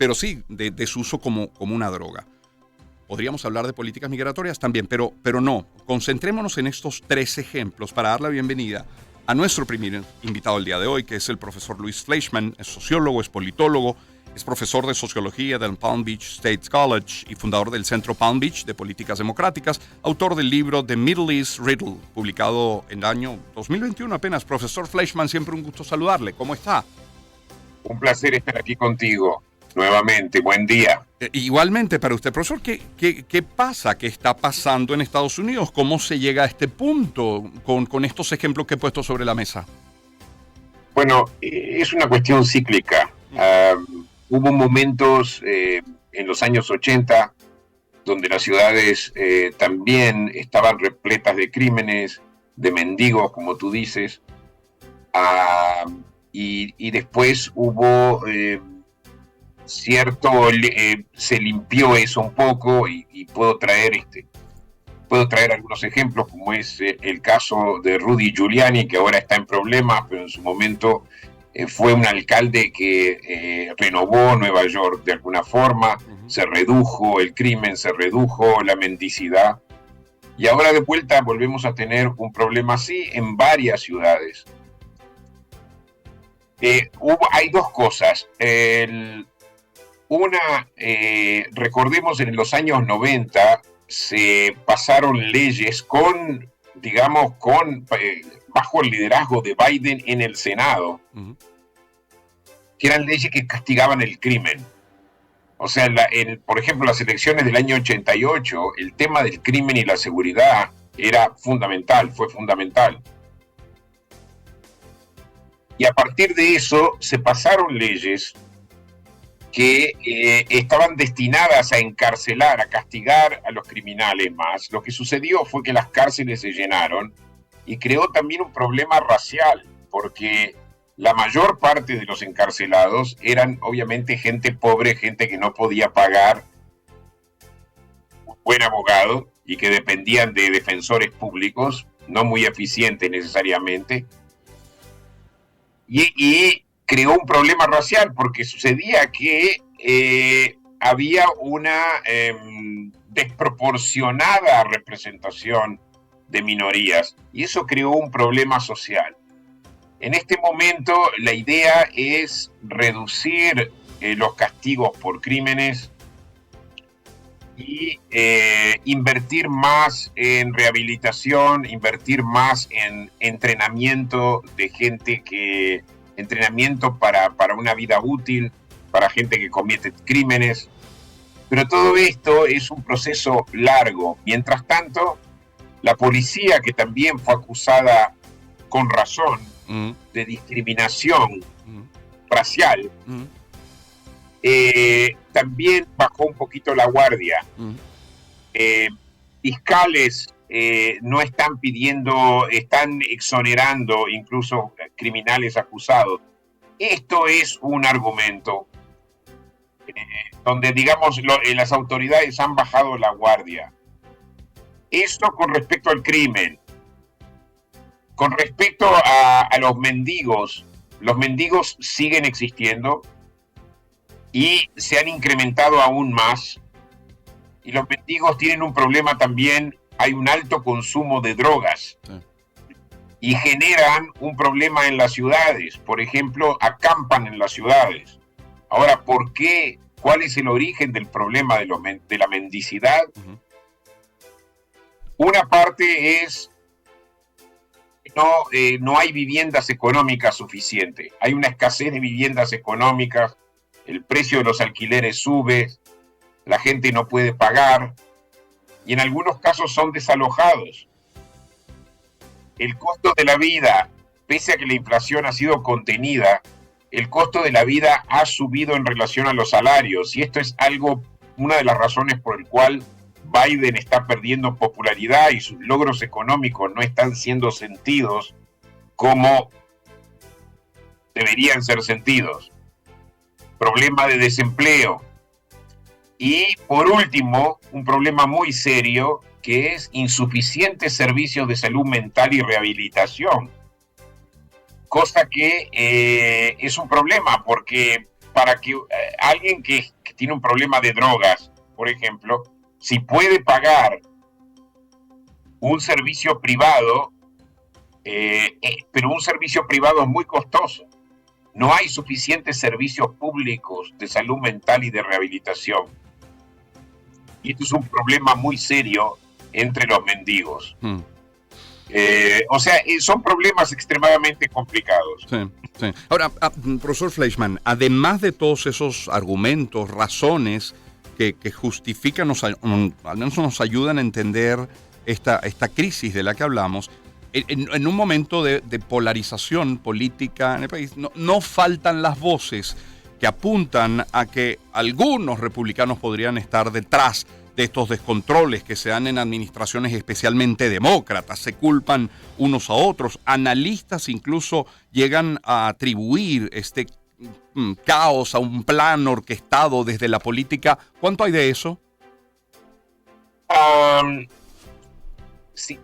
pero sí, de su uso como una droga. Podríamos hablar de políticas migratorias también, pero no. Concentrémonos en estos 3 ejemplos para dar la bienvenida a nuestro primer invitado el día de hoy, que es el profesor Luis Fleischman. Es sociólogo, es politólogo, es profesor de sociología del Palm Beach State College y fundador del Centro Palm Beach de Políticas Democráticas, autor del libro The Middle East Riddle, publicado en el año 2021 apenas. Profesor Fleischman, siempre un gusto saludarle. ¿Cómo está? Un placer estar aquí contigo nuevamente. Buen día. Igualmente para usted, profesor. ¿Qué pasa? ¿Qué está pasando en Estados Unidos? ¿Cómo se llega a este punto con estos ejemplos que he puesto sobre la mesa? Bueno, es una cuestión cíclica. Hubo momentos en los años 80 donde las ciudades también estaban repletas de crímenes, de mendigos, como tú dices, y después hubo se limpió eso un poco y puedo traer algunos ejemplos, como es el caso de Rudy Giuliani, que ahora está en problemas, pero en su momento fue un alcalde que renovó Nueva York de alguna forma. Se redujo el crimen, se redujo la mendicidad, y ahora de vuelta volvemos a tener un problema así en varias ciudades. Hay 2 cosas. Recordemos, en los años 90 se pasaron leyes bajo el liderazgo de Biden en el Senado, que eran leyes que castigaban el crimen. O sea, por ejemplo, las elecciones del año 88, el tema del crimen y la seguridad fue fundamental. Y a partir de eso se pasaron leyes que estaban destinadas a encarcelar, a castigar a los criminales más. Lo que sucedió fue que las cárceles se llenaron y creó también un problema racial, porque la mayor parte de los encarcelados eran obviamente gente pobre, gente que no podía pagar un buen abogado y que dependían de defensores públicos, no muy eficientes necesariamente, y creó un problema racial, porque sucedía que había una desproporcionada representación de minorías, y eso creó un problema social. En este momento la idea es reducir los castigos por crímenes y invertir más en rehabilitación, invertir más en entrenamiento de gente entrenamiento para una vida útil, para gente que comete crímenes. Pero todo esto es un proceso largo. Mientras tanto, la policía, que también fue acusada con razón de discriminación racial, también bajó un poquito la guardia. Fiscales no están están exonerando incluso criminales acusados. Esto es un argumento donde, digamos, las autoridades han bajado la guardia. Esto con respecto al crimen. Con respecto a los mendigos siguen existiendo y se han incrementado aún más. Y los mendigos tienen un problema también. Hay un alto consumo de drogas y generan un problema en las ciudades. Por ejemplo, acampan en las ciudades. Ahora, ¿por qué? ¿Cuál es el origen del problema de la mendicidad? Una parte es que no hay viviendas económicas suficientes. Hay una escasez de viviendas económicas, el precio de los alquileres sube, la gente no puede pagar, y en algunos casos son desalojados. El costo de la vida, pese a que la inflación ha sido contenida, el costo de la vida ha subido en relación a los salarios, y esto es una de las razones por el cual Biden está perdiendo popularidad y sus logros económicos no están siendo sentidos como deberían ser sentidos. Problema de desempleo. Y por último, un problema muy serio, que es insuficientes servicios de salud mental y rehabilitación. Cosa que es un problema, porque para que alguien que tiene un problema de drogas, por ejemplo, si puede pagar un servicio privado, pero un servicio privado es muy costoso. No hay suficientes servicios públicos de salud mental y de rehabilitación. Y esto es un problema muy serio entre los mendigos. Son problemas extremadamente complicados. Sí, sí. Ahora, profesor Fleischmann, además de todos esos argumentos, razones que justifican, al menos nos ayudan a entender esta crisis de la que hablamos, en un momento de polarización política en el país, no faltan las voces que apuntan a que algunos republicanos podrían estar detrás de estos descontroles que se dan en administraciones especialmente demócratas. Se culpan unos a otros. Analistas incluso llegan a atribuir este caos a un plan orquestado desde la política. ¿Cuánto hay de eso?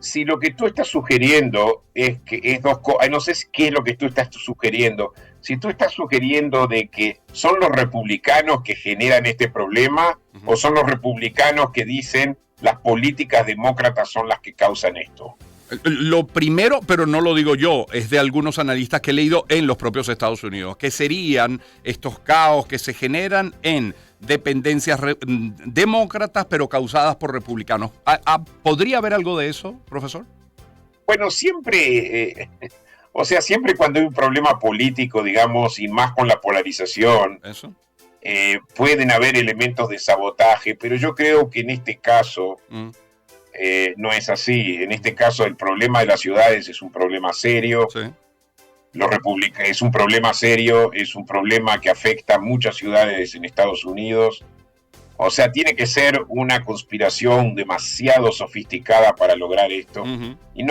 Si lo que tú estás sugiriendo es que es dos cosas, no sé qué es lo que tú estás sugiriendo. Si tú estás sugiriendo de que son los republicanos que generan este problema, o son los republicanos que dicen las políticas demócratas son las que causan esto. Lo primero, pero no lo digo yo, es de algunos analistas que he leído en los propios Estados Unidos, que serían estos caos que se generan en dependencias demócratas, pero causadas por republicanos. ¿Podría haber algo de eso, profesor? Bueno, siempre, siempre cuando hay un problema político, digamos, y más con la polarización, ¿eso? Pueden haber elementos de sabotaje, pero yo creo que en este caso no es así. En este caso el problema de las ciudades es un problema serio. Sí. Es un problema serio, es un problema que afecta a muchas ciudades en Estados Unidos. O sea, tiene que ser una conspiración demasiado sofisticada para lograr esto. Y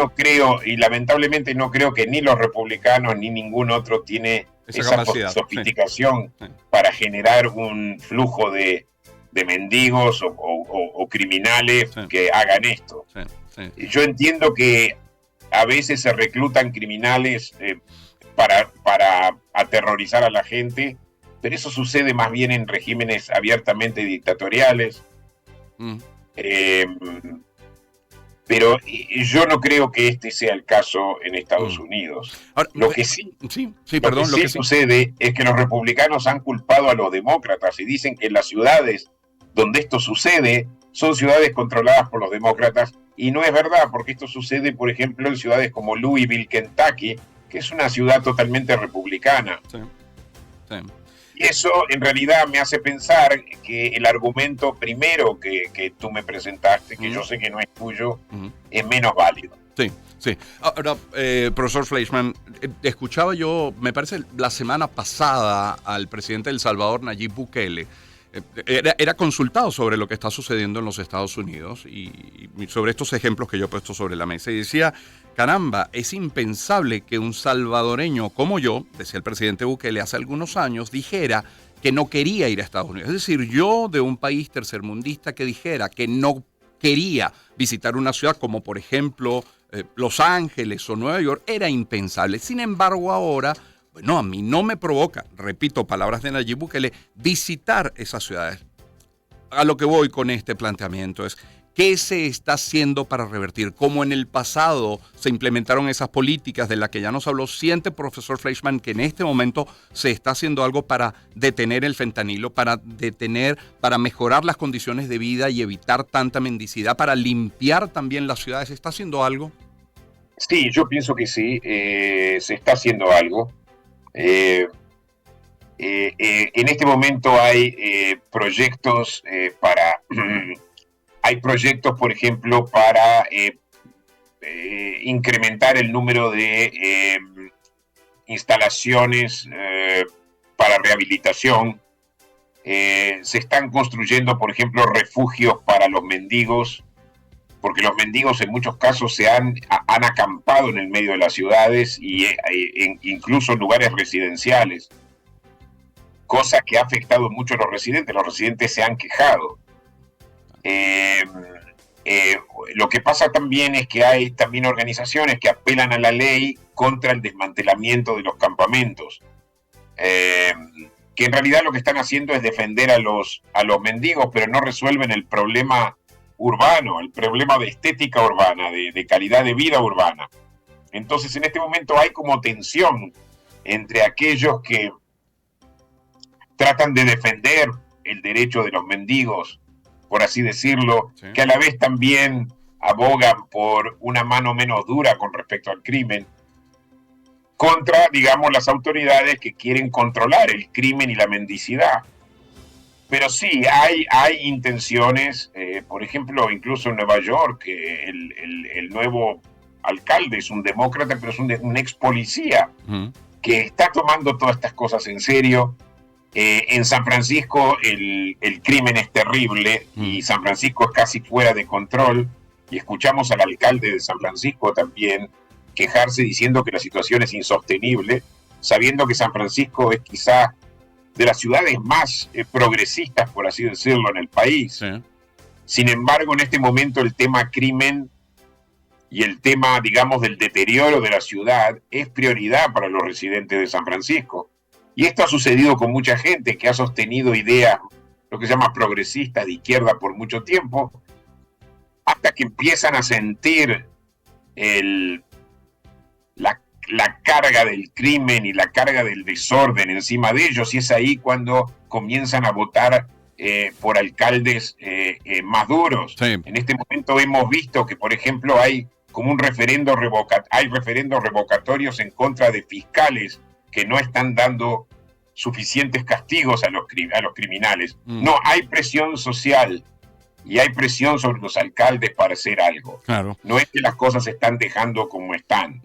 lamentablemente no creo que ni los republicanos ni ningún otro tiene esa sofisticación para generar un flujo de mendigos o criminales que hagan esto. Yo entiendo que a veces se reclutan criminales para aterrorizar a la gente, pero eso sucede más bien en regímenes abiertamente dictatoriales. Pero yo no creo que este sea el caso en Estados Unidos. Ahora, lo que sí sucede es que los republicanos han culpado a los demócratas y dicen que las ciudades donde esto sucede son ciudades controladas por los demócratas, y no es verdad, porque esto sucede, por ejemplo, en ciudades como Louisville, Kentucky, que es una ciudad totalmente republicana. Y eso en realidad me hace pensar que el argumento primero que tú me presentaste, que yo sé que no es tuyo, es menos válido. Sí. Ahora, profesor Fleischmann, escuchaba yo, me parece, la semana pasada al presidente de El Salvador, Nayib Bukele. Era consultado sobre lo que está sucediendo en los Estados Unidos y sobre estos ejemplos que yo he puesto sobre la mesa. Y decía, caramba, es impensable que un salvadoreño como yo, decía el presidente Bukele hace algunos años, dijera que no quería ir a Estados Unidos. Es decir, yo de un país tercermundista que dijera que no quería visitar una ciudad como, por ejemplo, Los Ángeles o Nueva York, era impensable. Sin embargo, ahora... No, a mí no me provoca, repito, palabras de Nayib Bukele, visitar esas ciudades. A lo que voy con este planteamiento es, ¿qué se está haciendo para revertir? Como en el pasado se implementaron esas políticas de las que ya nos habló, ¿siente, profesor Fleischmann, que en este momento se está haciendo algo para detener el fentanilo, para mejorar las condiciones de vida y evitar tanta mendicidad, para limpiar también las ciudades? ¿Se está haciendo algo? Sí, yo pienso que sí, se está haciendo algo. En este momento hay proyectos por ejemplo, para incrementar el número de instalaciones para rehabilitación. Se están construyendo, por ejemplo, refugios para los mendigos, porque los mendigos en muchos casos han acampado en el medio de las ciudades y incluso en lugares residenciales, cosa que ha afectado mucho a los residentes. Los residentes se han quejado. Lo que pasa también es que hay también organizaciones que apelan a la ley contra el desmantelamiento de los campamentos. que en realidad lo que están haciendo es defender a los mendigos, pero no resuelven el problema urbano, el problema de estética urbana, de calidad de vida urbana. Entonces, en este momento hay como tensión entre aquellos que tratan de defender el derecho de los mendigos, por así decirlo, sí, que a la vez también abogan por una mano menos dura con respecto al crimen, contra, digamos, las autoridades que quieren controlar el crimen y la mendicidad. Pero sí, hay intenciones, por ejemplo, incluso en Nueva York, el nuevo alcalde es un demócrata, pero es un ex policía, que está tomando todas estas cosas en serio. En San Francisco el crimen es terrible y San Francisco es casi fuera de control, y escuchamos al alcalde de San Francisco también quejarse diciendo que la situación es insostenible, sabiendo que San Francisco es quizá de las ciudades más progresistas, por así decirlo, en el país. Sí. Sin embargo, en este momento el tema crimen y el tema, digamos, del deterioro de la ciudad es prioridad para los residentes de San Francisco. Y esto ha sucedido con mucha gente que ha sostenido ideas, lo que se llama progresistas de izquierda por mucho tiempo, hasta que empiezan a sentir la carga del crimen y la carga del desorden encima de ellos, y es ahí cuando comienzan a votar por alcaldes más duros. Sí. En este momento hemos visto que, por ejemplo, hay como un referendos revocatorios en contra de fiscales que no están dando suficientes castigos a los criminales. No, hay presión social y hay presión sobre los alcaldes para hacer algo. Claro. No es que las cosas se están dejando como están.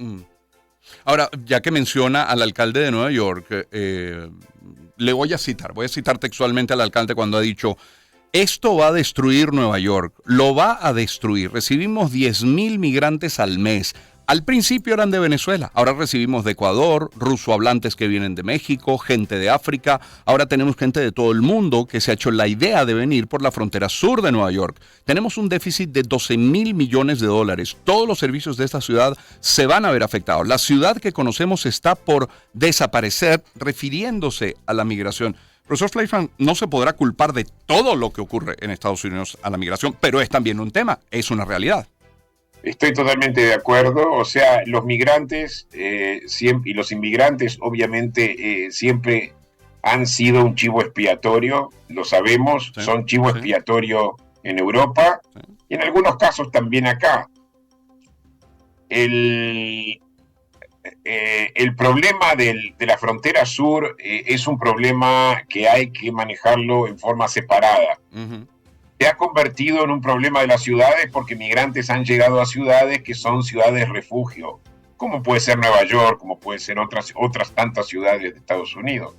Ahora, ya que menciona al alcalde de Nueva York, le voy a citar textualmente al alcalde cuando ha dicho: esto va a destruir Nueva York, lo va a destruir. Recibimos 10,000 migrantes al mes. Al principio eran de Venezuela, ahora recibimos de Ecuador, rusohablantes que vienen de México, gente de África, ahora tenemos gente de todo el mundo que se ha hecho la idea de venir por la frontera sur de Nueva York. Tenemos un déficit de 12,000 millones de dólares. Todos los servicios de esta ciudad se van a ver afectados. La ciudad que conocemos está por desaparecer, refiriéndose a la migración. Profesor Fleischmann, no se podrá culpar de todo lo que ocurre en Estados Unidos a la migración, pero es también un tema, es una realidad. Estoy totalmente de acuerdo. O sea, los migrantes siempre, y los inmigrantes obviamente siempre han sido un chivo expiatorio, lo sabemos, sí, son chivo expiatorio en Europa, y en algunos casos también acá. El problema de la frontera sur es un problema que hay que manejarlo en forma separada. Se ha convertido en un problema de las ciudades porque migrantes han llegado a ciudades que son ciudades refugio, como puede ser Nueva York, como puede ser otras tantas ciudades de Estados Unidos.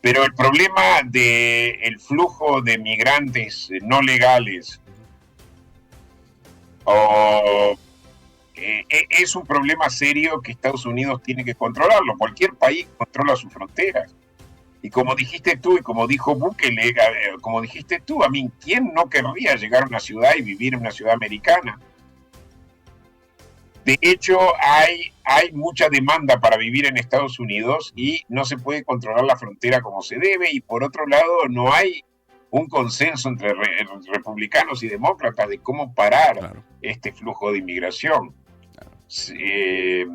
Pero el problema del flujo de migrantes no legales es un problema serio que Estados Unidos tiene que controlarlo. Cualquier país controla sus fronteras. Y como dijiste tú, y como dijo Bukele, como dijiste tú, a mí, ¿quién no querría llegar a una ciudad y vivir en una ciudad americana? De hecho, hay mucha demanda para vivir en Estados Unidos y no se puede controlar la frontera como se debe, y por otro lado, no hay un consenso entre republicanos y demócratas de cómo parar este flujo de inmigración.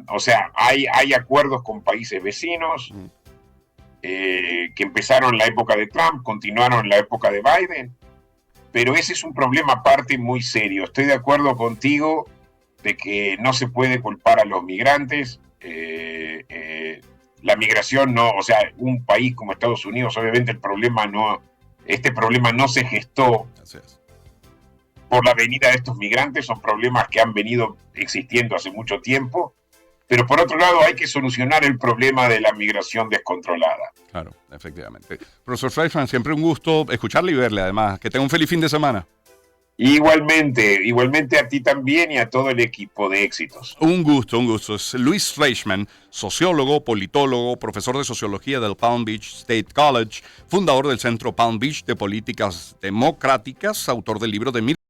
O sea, hay acuerdos con países vecinos, que empezaron en la época de Trump, continuaron en la época de Biden, pero ese es un problema aparte muy serio. Estoy de acuerdo contigo de que no se puede culpar a los migrantes. La migración no, o sea, un país como Estados Unidos, obviamente este problema no se gestó por la venida de estos migrantes, son problemas que han venido existiendo hace mucho tiempo. Pero por otro lado hay que solucionar el problema de la migración descontrolada. Claro, efectivamente. Profesor Fleischmann, siempre un gusto escucharle y verle, además. Que tenga un feliz fin de semana. Igualmente a ti también y a todo el equipo de Éxitos. Un gusto. Es Luis Fleischmann, sociólogo, politólogo, profesor de sociología del Palm Beach State College, fundador del Centro Palm Beach de Políticas Democráticas, autor del libro de